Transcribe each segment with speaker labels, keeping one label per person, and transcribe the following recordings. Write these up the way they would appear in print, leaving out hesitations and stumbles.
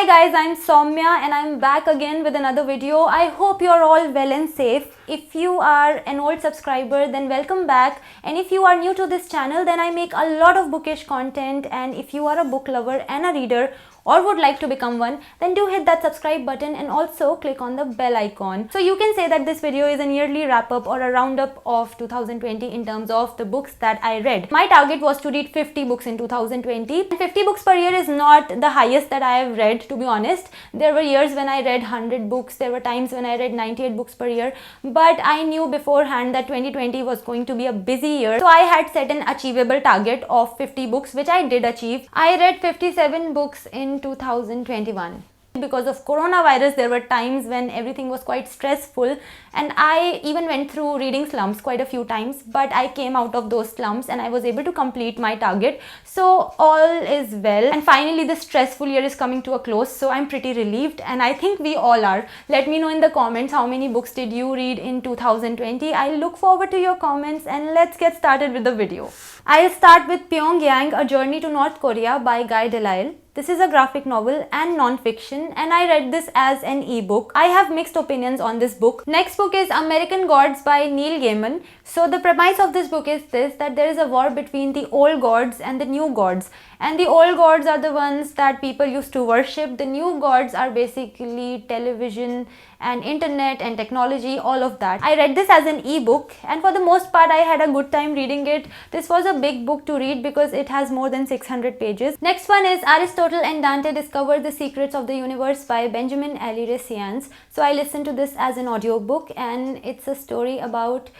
Speaker 1: guys, I'm Soumya and I'm back again with another video. I hope you're all well and safe. If you are an old subscriber, then welcome back, and if you are new to this channel, then I make a lot of bookish content, and if you are a book lover and a reader or would like to become one, then do hit that subscribe button and also click on the bell icon. So you can say that this video is a yearly wrap up or a roundup of 2020 in terms of the books that I read. My target was to read 50 books in 2020. 50 books per year is not the highest that I have read, to be honest. There were years when I read 100 books, there were times when I read 98 books per year, but I knew beforehand that 2020 was going to be a busy year. So I had set an achievable target of 50 books, which I did achieve. I read 57 books in 2021. Because of coronavirus, there were times when everything was quite stressful, and I even went through reading slumps quite a few times, but I came out of those slumps and I was able to complete my target. So all is well, and finally this stressful year is coming to a close, so I'm pretty relieved, and I think we all are. Let me know in the comments how many books did you read in 2020. I look forward to your comments, and let's get started with the video. I'll start with Pyongyang, A Journey to North Korea by Delil. This is a graphic novel and non-fiction, and I read this as an e-book. I have mixed opinions on this book. Next book is American Gods by Neil Gaiman. So the premise of this book is this, that there is a war between the old gods and the new gods. And the old gods are the ones that people used to worship. The new gods are basically television and internet and technology, all of that. I read this as an e-book, and for the most part I had a good time reading it. This was a big book to read because it has more than 600 pages. Next one is Aristotle and Dante Discover the Secrets of the Universe by Benjamin Aliresians. So I listened to this as an audiobook, and it's a story about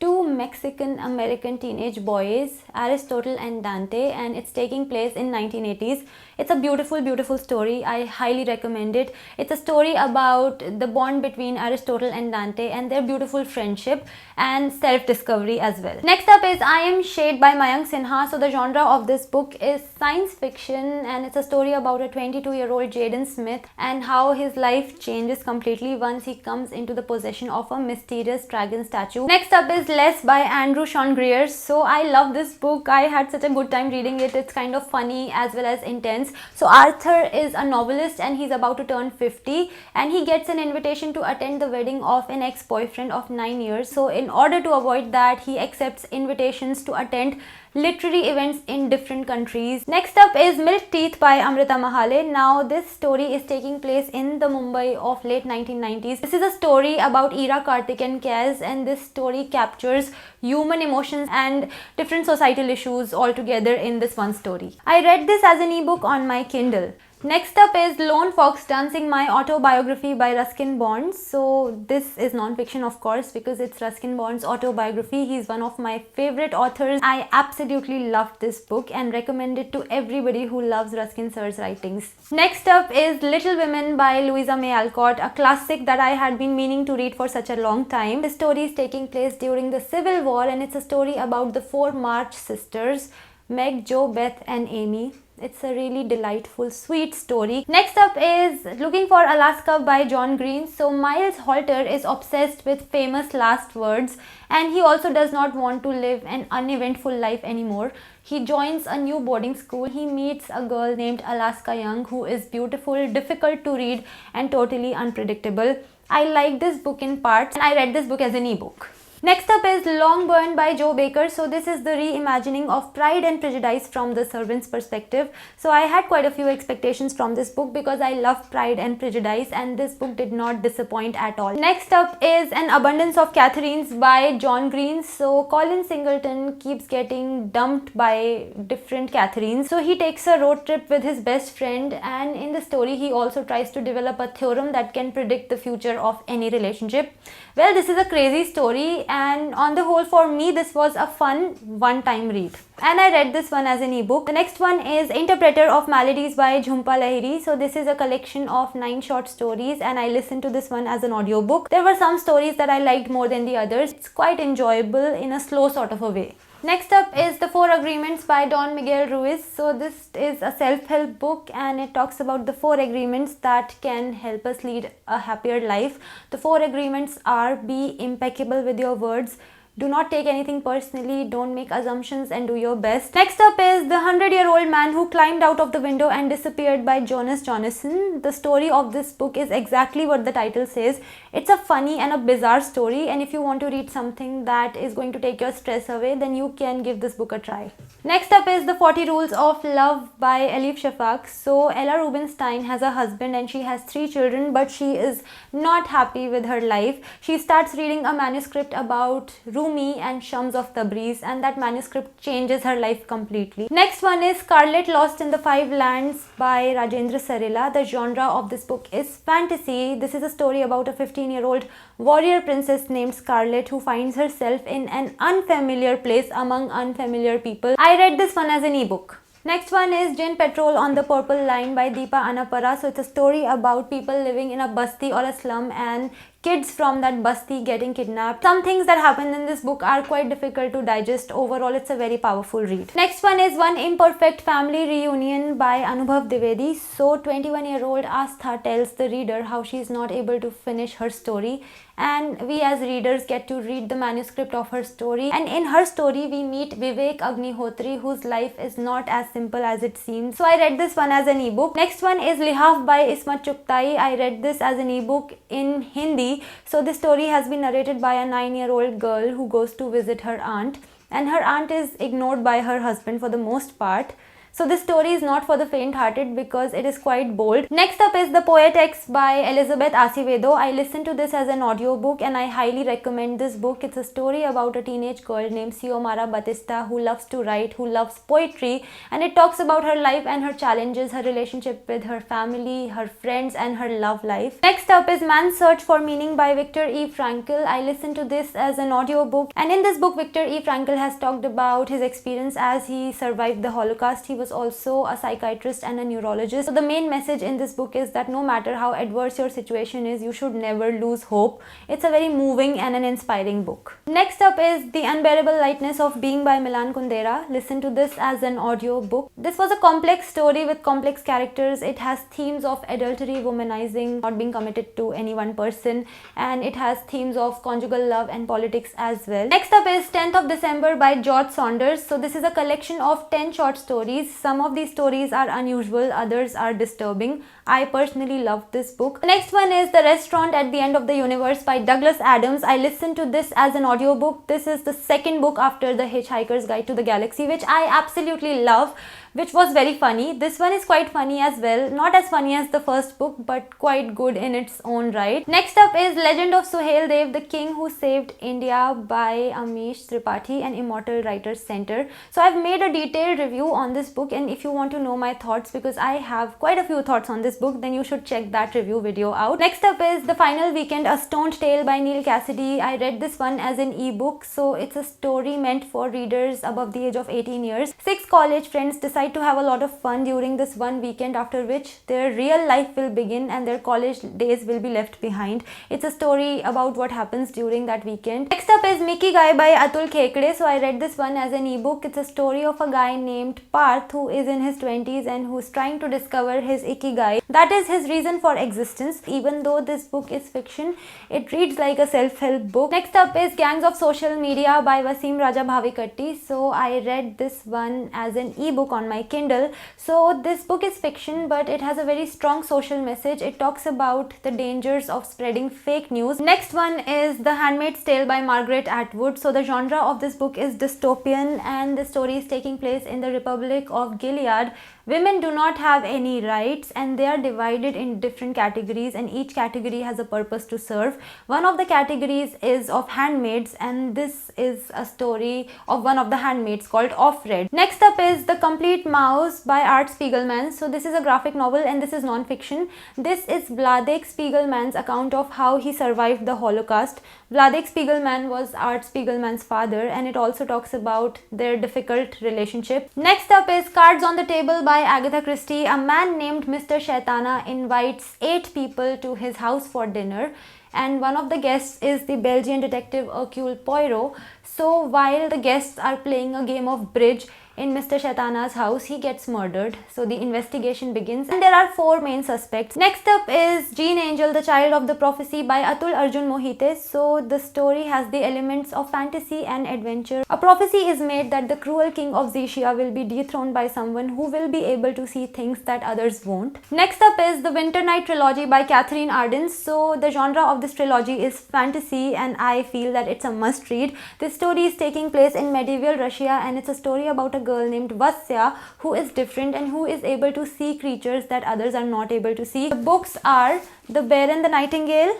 Speaker 1: two Mexican-American teenage boys, Aristotle and Dante, and it's taking place in 1980s. It's a beautiful, beautiful story. I highly recommend it. It's a story about the bond between Aristotle and Dante and their beautiful friendship and self-discovery as well. Next up is I Am Shade by Mayank Sinha. So the genre of this book is science fiction, and it's a story about a 22-year-old Jaden Smith and how his life changes completely once he comes into the possession of a mysterious dragon statue. Next up is Less by Andrew Sean Greer. So I love this book. I had such a good time reading it. It's kind of funny as well as intense. So Arthur is a novelist, and he's about to turn 50, and he gets an invitation to attend the wedding of an ex-boyfriend of 9 years. So in order to avoid that, he accepts invitations to attend literary events in different countries. Next up is Milk Teeth by Amrita Mahal. Now this story is taking place in the Mumbai of late 1990s. This is a story about Ira, Karthik and Kaz, and this story captures human emotions and different societal issues all together in this one story. I read this as an ebook on my Kindle. Next up is Lone Fox Dancing, My Autobiography by Ruskin Bonds. So this is non-fiction, of course, because it's Ruskin Bonds' autobiography. He's one of my favorite authors. I absolutely loved this book and recommend it to everybody who loves Ruskin sir's writings. Next up is Little Women by Louisa May Alcott, a classic that I had been meaning to read for such a long time. The story is taking place during the Civil War, and it's a story about the four March sisters, Meg, Jo, Beth and Amy. It's a really delightful, sweet story. Next up is Looking for Alaska by John Green. So Miles Halter is obsessed with famous last words, and he also does not want to live an uneventful life anymore. He joins a new boarding school. He meets a girl named Alaska Young who is beautiful, difficult to read and totally unpredictable. I like this book in parts, and I read this book as an ebook. Next up is Long Burn by Joe Baker. So this is the reimagining of Pride and Prejudice from the servant's perspective. So I had quite a few expectations from this book because I love Pride and Prejudice, and this book did not disappoint at all. Next up is An Abundance of Catherines by John Green. So Colin Singleton keeps getting dumped by different Catherines. So he takes a road trip with his best friend, and in the story he also tries to develop a theorem that can predict the future of any relationship. Well, this is a crazy story, and on the whole for me this was a fun one-time read, and I read this one as an ebook. The next one is Interpreter of Maladies by Jhumpa Lahir. So this is a collection of 9 short stories, and I listened to this one as an audiobook. There were some stories that I liked more than the others. It's quite enjoyable in a slow sort of a way. Next up is The Four Agreements by Don Miguel Ruiz. So this is a self-help book, and it talks about the 4 agreements that can help us lead a happier life. The 4 agreements are: be impeccable with your words, Do not take anything personally, don't make assumptions, and do your best. Next up is The 100-Year-Old Man Who Climbed Out of the Window and Disappeared by Jonas Jonasson. The story of this book is exactly what the title says. It's a funny and a bizarre story, and if you want to read something that is going to take your stress away, then you can give this book a try. Next up is The 40 Rules of Love by Alif Shafak. So Ella Rubinstein has a husband and she has 3 children, but she is not happy with her life. She starts reading a manuscript about Rumi and Shams of Tabriz, and that manuscript changes her life completely. Next one is Scarlett Lost in the Five Lands by Rajendra Sarila. The genre of this book is fantasy. This is a story about a 15-year-old warrior princess named Scarlett who finds herself in an unfamiliar place among unfamiliar people. I read this one as an ebook. Next one is Gin Petrol on the Purple Line by Deepa Anapara. So it's a story about people living in a basti or a slum and kids from that basti getting kidnapped. Some things that happen in this book are quite difficult to digest. Overall, it's a very powerful read. Next one is One Imperfect Family Reunion by Anubhav Dwivedi. So 21-year-old Astha tells the reader how she is not able to finish her story, and we as readers get to read the manuscript of her story, and in her story we meet Vivek Agnihotri, whose life is not as simple as it seems. So I read this one as an ebook. Next one is Lihaf by Isma Chuktai. I read this as an ebook in Hindi. So this story has been narrated by a 9-year-old girl who goes to visit her aunt, and her aunt is ignored by her husband for the most part. So this story is not for the faint-hearted because it is quite bold. Next up is The Poetex by Elizabeth Acevedo. I listened to this as an audiobook and I highly recommend this book. It's a story about a teenage girl named Xiomara Batista who loves to write, who loves poetry, and it talks about her life and her challenges, her relationship with her family, her friends, and her love life. Next up is Man's Search for Meaning by Viktor E. Frankl. I listened to this as an audiobook, and in this book Viktor E. Frankl has talked about his experience as he survived the Holocaust. He was also a psychiatrist and a neurologist. So the main message in this book is that no matter how adverse your situation is, you should never lose hope. It's a very moving and an inspiring book. Next up is The Unbearable Lightness of Being by Milan Kundera. Listen to this as an audio book. This was a complex story with complex characters. It has themes of adultery, womanizing, not being committed to any one person, and it has themes of conjugal love and politics as well. Next up is 10th of December by George Saunders. So this is a collection of 10 short stories. Some of these stories are unusual, others are disturbing. I personally loved this book. The next one is The Restaurant at the End of the Universe by Douglas Adams. I listened to this as an audiobook. This is the second book after The Hitchhiker's Guide to the Galaxy, which I absolutely love, which was very funny. This one is quite funny as well. Not as funny as the first book, but quite good in its own right. Next up is Legend of Suhail Dev, The King Who Saved India by Amish Tripathi and Immortal Writers Center. So I've made a detailed review on this book, and if you want to know my thoughts, because I have quite a few thoughts on this book, then you should check that review video out. Next up is The Final Weekend, A Stoned Tale by Neil Cassidy. I read this one as an ebook, so it's a story meant for readers above the age of 18 years. 6 college friends decide to have a lot of fun during this one weekend, after which their real life will begin and their college days will be left behind. It's a story about what happens during that weekend. Next up is Mikigai by Atul Khekde. So I read this one as an ebook. It's a story of a guy named Parth who is in his 20s and who's trying to discover his ikigai. That is his reason for existence. Even though this book is fiction, it reads like a self-help book. Next up is Gangs of Social Media by Wasim Raja Bhavikatti. So I read this one as an ebook on my Kindle. So this book is fiction, but it has a very strong social message. It talks about the dangers of spreading fake news. Next one is The Handmaid's Tale by Margaret Atwood. So the genre of this book is dystopian, and the story is taking place in the Republic of Gilead. Women do not have any rights, and they are divided in different categories, and each category has a purpose to serve. One of the categories is of handmaids, and this is a story of one of the handmaids called Offred. Next up is The Complete Mouse by Art Spiegelman. So this is a graphic novel and this is non-fiction. This is Vladek Spiegelman's account of how he survived the Holocaust. Vladek Spiegelman was Art Spiegelman's father, and it also talks about their difficult relationship. Next up is Cards on the Table by Agatha Christie. A man named Mr. Shaitana invites 8 people to his house for dinner, and one of the guests is the Belgian detective Hercule Poirot. So while the guests are playing a game of bridge, in Mr. Shaitana's house, he gets murdered. So the investigation begins and there are 4 main suspects. Next up is Gene Angel, the Child of the Prophecy by Atul Arjun Mohite. So the story has the elements of fantasy and adventure. A prophecy is made that the cruel king of Xixia will be dethroned by someone who will be able to see things that others won't. Next up is the Winter Night Trilogy by Catherine Arden. So the genre of this trilogy is fantasy and I feel that it's a must read. This story is taking place in medieval Russia and it's a story about a girl named Vasya who is different and who is able to see creatures that others are not able to see. The books are The Bear and the Nightingale,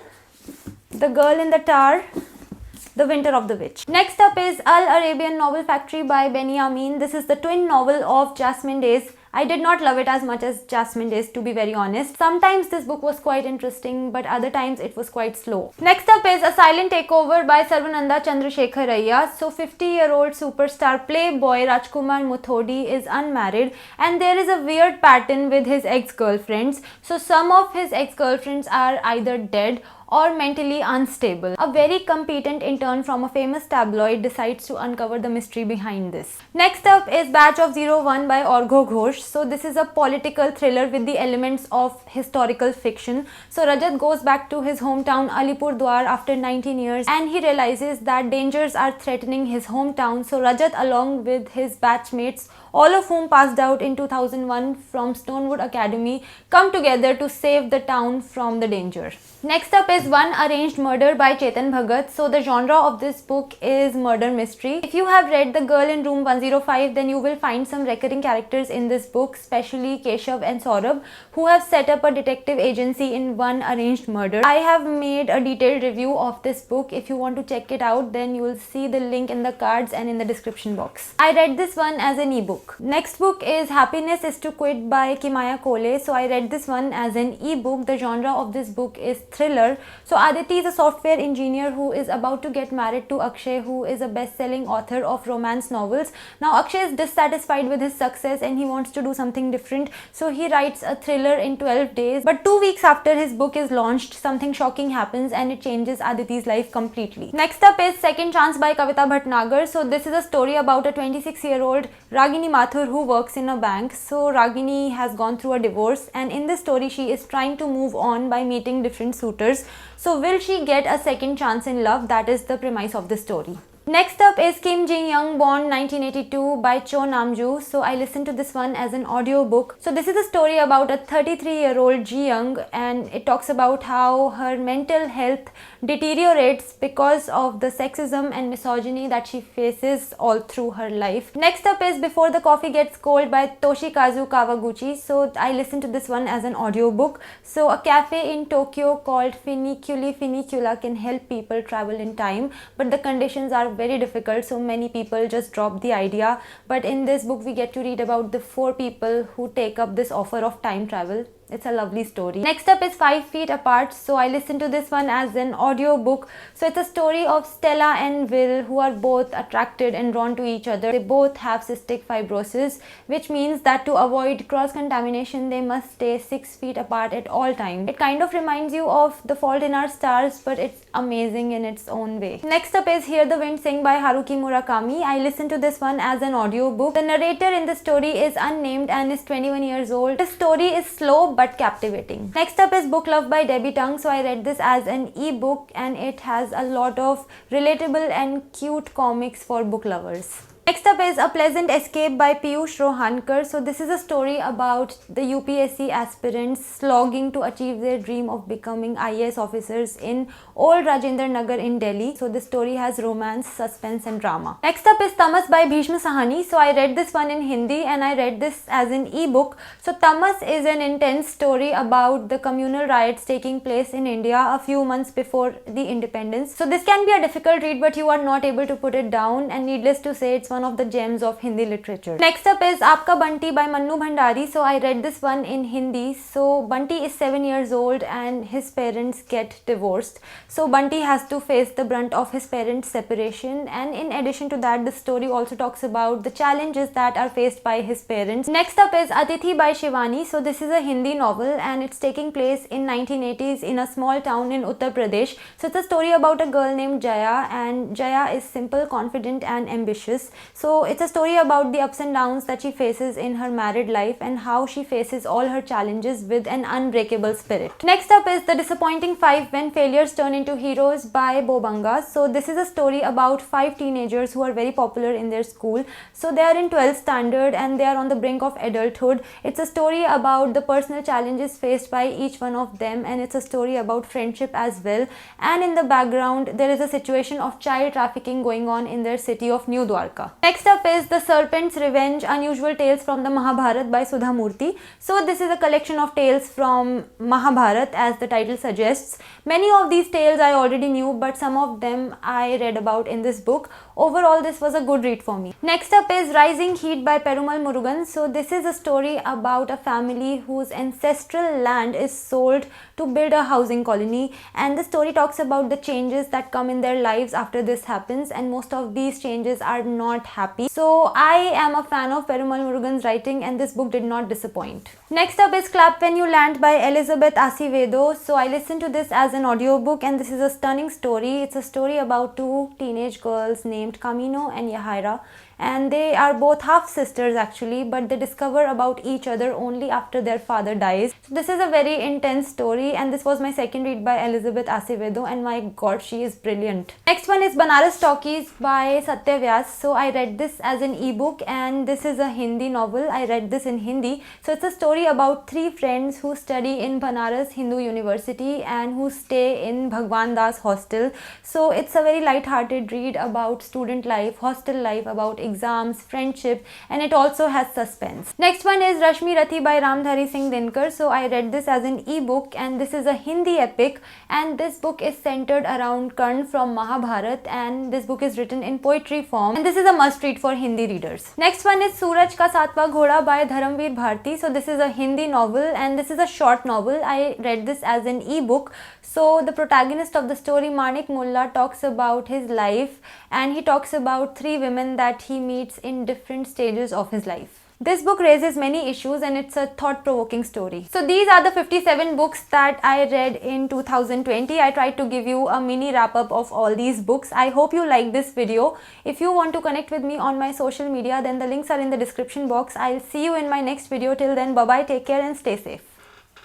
Speaker 1: The Girl in the Tower, The Winter of the Witch. Next up is Al Arabian Novel Factory by Benny Amin. This is the twin novel of Jasmine Days. I did not love it as much as Jasmine Days, to be very honest. Sometimes this book was quite interesting, but other times it was quite slow. Next up is A Silent Takeover by Sarvananda Chandrasekhar Raya. So 50-year-old superstar playboy Rajkumar Muthodi is unmarried and there is a weird pattern with his ex-girlfriends. So some of his ex-girlfriends are either dead or mentally unstable. A very competent intern from a famous tabloid decides to uncover the mystery behind this. Next up is Batch of 01 by Orgho Ghosh. So this is a political thriller with the elements of historical fiction. So Rajat goes back to his hometown Alipurdwar after 19 years and he realizes that dangers are threatening his hometown. So Rajat, along with his batchmates, all of whom passed out in 2001 from Stonewood Academy, come together to save the town from the danger. Next up is One Arranged Murder by Chetan Bhagat. So the genre of this book is murder mystery. If you have read The Girl in Room 105, then you will find some recurring characters in this book, especially Keshav and Saurabh, who have set up a detective agency in One Arranged Murder. I have made a detailed review of this book. If you want to check it out, then you will see the link in the cards and in the description box. I read this one as an ebook. Next book is Happiness is to Quit by Kimaya Kole. So I read this one as an ebook. The genre of this book is thriller. So Aditi is a software engineer who is about to get married to Akshay, who is a best-selling author of romance novels. Now Akshay is dissatisfied with his success and he wants to do something different. So he writes a thriller in 12 days. But 2 weeks after his book is launched, something shocking happens and it changes Aditi's life completely. Next up is Second Chance by Kavita Bhatnagar. So this is a story about a 26-year-old Ragini Mathur who works in a bank. So Ragini has gone through a divorce and in this story she is trying to move on by meeting different suitors. So will she get a second chance in love? That is the premise of the story. Next up is Kim Jin-young, born 1982 by Cho Namju. So I listened to this one as an audiobook. So this is a story about a 33-year-old Ji-young and it talks about how her mental health deteriorates because of the sexism and misogyny that she faces all through her life. Next up is Before the Coffee Gets Cold by Toshikazu Kawaguchi. So I listened to this one as an audiobook. So a cafe in Tokyo called Funicula can help people travel in time, but the conditions are very difficult, so many people just drop the idea. But in this book we get to read about the 4 people who take up this offer of time travel. It's a lovely story. Next up is 5 Feet Apart. So I listened to this one as an audiobook. So it's a story of Stella and Will, who are both attracted and drawn to each other. They both have cystic fibrosis, which means that to avoid cross-contamination they must stay 6 feet apart at all times. It kind of reminds you of The Fault in Our Stars, but it's amazing in its own way. Next up is Hear the Wind Sing by Haruki Murakami. I listened to this one as an audiobook. The narrator in the story is unnamed and is 21 years old. The story is slow but captivating. Next up is Book Love by Debbie Tung. So I read this as an ebook and it has a lot of relatable and cute comics for book lovers. Next up is A Pleasant Escape by Piyush Rohankar. So this is a story about the UPSC aspirants slogging to achieve their dream of becoming IAS officers in old Rajendra Nagar in Delhi. So this story has romance, suspense and drama. Next up is Tamas by Bhishma Sahani. So I read this one in Hindi and I read this as an ebook. So Tamas is an intense story about the communal riots taking place in India a few months before the independence. So this can be a difficult read, but you are not able to put it down, and needless to say it's one of the gems of Hindi literature. Next up is Aapka Bunty by Mannu Bhandari. So I read this one in Hindi. So Bunty is 7 years old and his parents get divorced. So Bunty has to face the brunt of his parents' separation, and in addition to that the story also talks about the challenges that are faced by his parents. Next up is Atithi by Shivani. So this is a Hindi novel and it's taking place in 1980s in a small town in Uttar Pradesh. So it's a story about a girl named Jaya, and Jaya is simple, confident and ambitious. So it's a story about the ups and downs that she faces in her married life and how she faces all her challenges with an unbreakable spirit. Next up is The Disappointing Five When Failures Turn into Heroes by Bobanga. So this is a story about 5 teenagers who are very popular in their school. So they are in 12th standard and they are on the brink of adulthood. It's a story about the personal challenges faced by each one of them, and it's a story about friendship as well. And in the background there is a situation of child trafficking going on in their city of New Dwarka. Next up is The Serpent's Revenge, Unusual Tales from the Mahabharat by Sudha Murthy. So this is a collection of tales from Mahabharat, as the title suggests. Many of these tales I already knew, but some of them I read about in this book. Overall, this was a good read for me. Next up is Rising Heat by Perumal Murugan. So this is a story about a family whose ancestral land is sold to build a housing colony, and the story talks about the changes that come in their lives after this happens, and most of these changes are not happy. So I am a fan of Perumal Murugan's writing, and this book did not disappoint. Next up is Clap When You Land by Elizabeth Acevedo. So I listened to this as an audiobook, and this is a stunning story. It's a story about 2 teenage girls named Camino and Yahaira, and they are both half sisters actually, but they discover about each other only after their father dies. So this is a very intense story, and this was my second read by Elizabeth Acevedo, and my god, she is brilliant. Next one is Banaras Talkies by Satya Vyas. So I read this as an ebook, and this is a Hindi novel. I read this in Hindi. So it's a story about 3 friends who study in Banaras Hindu University and who stay in Bhagwan Das hostel. So it's a very light-hearted read about student life, hostel life, about exams, friendship, and it also has suspense. Next one is Rashmi Rathi by Ramdhari Singh Dinkar. So I read this as an ebook, and this is a Hindi epic, and this book is centered around Karn from Mahabharat, and this book is written in poetry form, and this is a must read for Hindi readers. Next one is Suraj Ka Satwa Ghoda by Dharamveer Bharti. So this is a Hindi novel, and this is a short novel. I read this as an ebook. So the protagonist of the story, Manik Mullah, talks about his life, and he talks about 3 women that he meets in different stages of his life. This book raises many issues, and it's a thought-provoking story. So these are the 57 books that I read in 2020. I tried to give you a mini wrap-up of all these books. I hope you like this video. If you want to connect with me on my social media, then the links are in the description box. I'll see you in my next video. Till then, bye-bye, take care and stay safe.